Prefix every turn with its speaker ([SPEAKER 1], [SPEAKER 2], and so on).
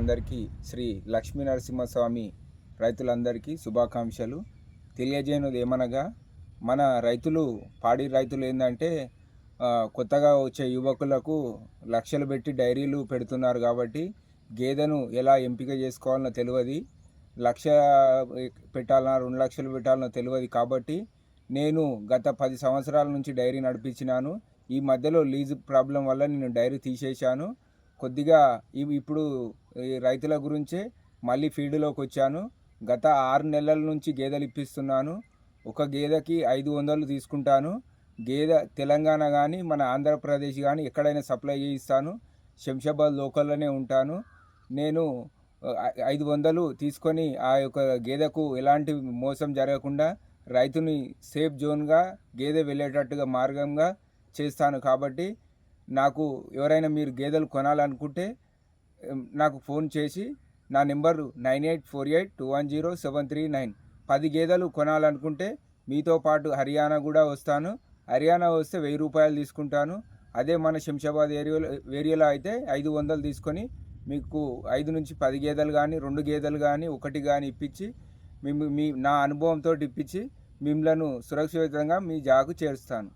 [SPEAKER 1] రైతులందరికీ శ్రీ లక్ష్మీ నరసింహస్వామి రైతులందరికీ శుభాకాంక్షలు. తెలియజేయనిది ఏమనగా, మన రైతులు పాడి రైతులు ఏంటంటే కొత్తగా వచ్చే యువకులకు లక్షలు పెట్టి డైరీలు పెడుతున్నారు. కాబట్టి గేదెను ఎలా ఎంపిక చేసుకోవాలనో తెలియదు, లక్ష పెట్టాలన్నా 2 లక్షలు పెట్టాలనో తెలియదు. కాబట్టి నేను గత 10 సంవత్సరాల నుంచి డైరీ నడిపించినాను. ఈ మధ్యలో లీజు ప్రాబ్లం వల్ల నేను డైరీ తీసేశాను. కొద్దిగా ఇప్పుడు ఈ రైతుల గురించే మళ్ళీ ఫీల్డ్లోకి వచ్చాను. గత 6 నెలల నుంచి గేదెలు ఇప్పిస్తున్నాను. ఒక గేదెకి 500 తీసుకుంటాను. గేదె తెలంగాణ కానీ మన ఆంధ్రప్రదేశ్ కానీ ఎక్కడైనా సప్లై చేయిస్తాను. శంషాబాద్ లోకల్లోనే ఉంటాను. నేను 500 తీసుకొని ఆ యొక్క గేదెకు ఎలాంటి మోసం జరగకుండా రైతుని సేఫ్ జోన్గా గేదె వెళ్ళేటట్టుగా మార్గంగా చేస్తాను. కాబట్టి నాకు ఎవరైనా మీరు గేదెలు కొనాలనుకుంటే నాకు ఫోన్ చేసి, నా నెంబరు 9848210739. 10 గేదెలు కొనాలనుకుంటే మీతో పాటు హర్యానా కూడా వస్తాను. హర్యానా వస్తే 1000 రూపాయలు తీసుకుంటాను. అదే మన శంషాబాద్ ఏరియాలో అయితే 500 తీసుకొని మీకు 5 నుంచి 10 గేదెలు కానీ 2 గేదెలు కానీ 1 కానీ ఇప్పించి నా అనుభవంతో ఇప్పించి మిమ్మల్ని సురక్షితంగా మీ జాకు చేరుస్తాను.